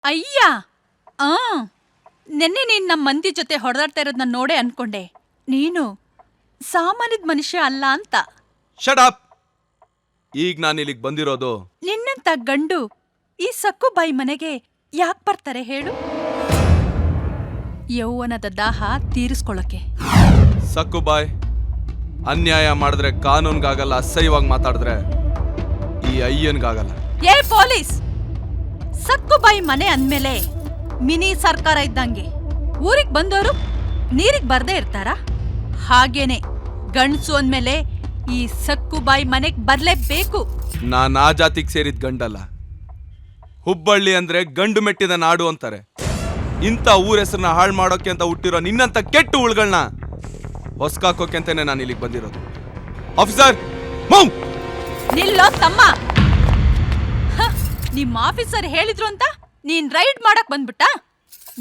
ಅಯ್ಯ ಆ ನೆನ್ನೆ ನೀನ್ ನಮ್ಮ ಮಂದಿ ಜೊತೆ ಹೊಡೆದಾಡ್ತಾ ಇರೋದನ್ನ ನೋಡೇ ಅನ್ಕೊಂಡೆ ನೀನು ಸಾಮಾನ್ಯದ ಮನುಷ್ಯ ಅಲ್ಲ ಅಂತ. Shut up. ಈಗ ನಾನು ಇಲ್ಲಿಗೆ ಬಂದಿರೋದು ನಿನ್ನಂತ ಗಂಡು ಈ ಸಕ್ಕುಬಾಯಿ ಮನೆಗೆ ಯಾಕೆ ಬರ್ತಾರೆ ಹೇಳು? ಯೌವನದ ದಾಹ ತೀರಿಸ್ಕೊಳ್ಳೋಕೆ. ಸಕ್ಕುಬಾಯ್, ಅನ್ಯಾಯ ಮಾಡಿದ್ರೆ ಕಾನೂನ್ಗಾಗಲ್ಲ, ಅಸಹ್ಯವಾಗಿ ಮಾತಾಡಿದ್ರೆ ಈ ಅಯ್ಯನ್ಗಾಗಲ್ಲ. ಏ ಪೊಲೀಸ್, ಸಕ್ಕುಬಾಯಿ ಮನೆ ಅಂದ್ಮೇಲೆ ಮಿನಿ ಸರ್ಕಾರ ಇದ್ದಂಗೆ. ಊರಿಗೆ ಬಂದವರು ನೀರಿಗೆ ಬರ್ದೇ ಇರ್ತಾರ? ಹಾಗೇನೆ ಗಂಡ್ಸು ಅಂದ್ಮೇಲೆ ಈ ಸಕ್ಕುಬಾಯಿ ಮನೆಗ್ ಬರ್ಲೇಬೇಕು. ನಾನು ಆ ಜಾತಿಗೆ ಸೇರಿದ ಗಂಡಲ್ಲ. ಹುಬ್ಬಳ್ಳಿ ಅಂದ್ರೆ ಗಂಡು ಮೆಟ್ಟಿದ ನಾಡು ಅಂತಾರೆ. ಇಂಥ ಊರ ಹೆಸರನ್ನ ಹಾಳು ಮಾಡೋಕೆ ಅಂತ ಹುಟ್ಟಿರೋ ನಿನ್ನಂತ ಕೆಟ್ಟ ಉಳ್ಗಳನ್ನ ಹೊಸ್ಕಾಕೋಕೆ ಅಂತಾನೆ ನಾನು ಇಲ್ಲಿಗೆ ಬಂದಿರೋದು. ಆಫೀಸರ್ ಮೌ ನಿಲ್ಲೋ ತಮ್ಮ. ನಿಮ್ ಆಫೀಸರ್ ಹೇಳಿದ್ರು ಅಂತ ನೀನ್ ರೈಡ್ ಮಾಡಕ್ ಬಂದ್ಬಿಟ್ಟ?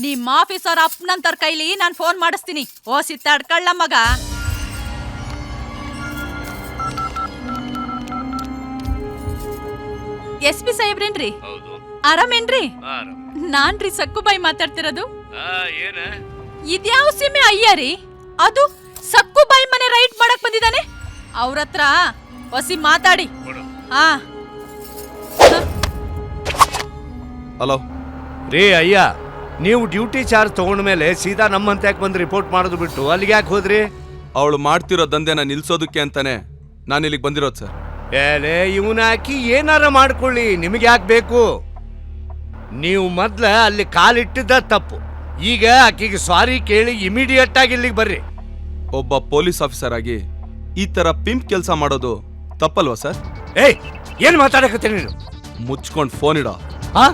ನಿಮ್ ಆಫೀಸರ್ ಅಪ್ಪನಂತರ ಕೈಲಿ ನಾನ್ ಫೋನ್ ಮಾಡಿಸ್ತೀನಿ. ಓ ಸಿತ್ತಾಡ್ಕಳ್ಳ ಮಗ. SP ಸಾಹೇಬ್ರೇನ್ರಿ? ಆರಾಮೇನ್ರಿ? ನಾನ್ರಿ ಸಕ್ಕುಬಾಯಿ ಮಾತಾಡ್ತಿರೋದು. ಇದ್ಯಾವ ಸೀಮೆ ಅಯ್ಯ ರೀ? ಅದು ಸಕ್ಕುಬಾಯಿ ಮನೆ ರೈಡ್ ಮಾಡಕ್ ಬಂದಿದ್ದಾನೆ. ಅವ್ರತ್ರ ಹೊಸಿ ಮಾತಾಡಿ. ಹಾ ಹಲೋ ರೇ ಅಯ್ಯ, ನೀವು ಡ್ಯೂಟಿ ಚಾರ್ಜ್ ತಗೊಂಡ್ಮೇಲೆ ಸೀದಾ ನಮ್ಮಂತ ಯಾಕೆ ಬಂದು ರಿಪೋರ್ಟ್ ಮಾಡೋದು ಬಿಟ್ಟು ಅಲ್ಲಿಗೆ ಯಾಕೆ ಹೋದ್ರಿ? ಅವಳು ಮಾಡ್ತಿರೋ ದಂಧೆನ ನಿಲ್ಸೋದಕ್ಕೆ ಅಂತಾನೆ ನಾನು ಇಲ್ಲಿಗೆ ಬಂದಿರೋದು ಸರ್. ಏಲೇ, ಇವನ ಹಾಕಿ ಏನಾರ ಮಾಡ್ಕೊಳ್ಳಿ, ನಿಮಗೆ ಯಾಕೆ ಬೇಕು? ನೀವು ಮೊದ್ಲ ಅಲ್ಲಿ ಕಾಲಿಟ್ಟಿದ್ದ ತಪ್ಪು. ಈಗ ಆಕಿಗೆ ಸಾರಿ ಕೇಳಿ ಇಮಿಡಿಯೇಟ್ ಆಗಿ ಇಲ್ಲಿಗೆ ಬರ್ರಿ. ಒಬ್ಬ ಪೊಲೀಸ್ ಆಫೀಸರ್ ಆಗಿ ಈ ತರ ಪಿಂಪ್ ಕೆಲಸ ಮಾಡೋದು ತಪ್ಪಲ್ವಾ ಸರ್? ಏಯ್, ಏನ್ ಮಾತಾಡಕತ್ತೀನಿ ನೀನು? ಮುಚ್ಕೊಂಡು ಫೋನ್ ಇಡೋ. ಹಾ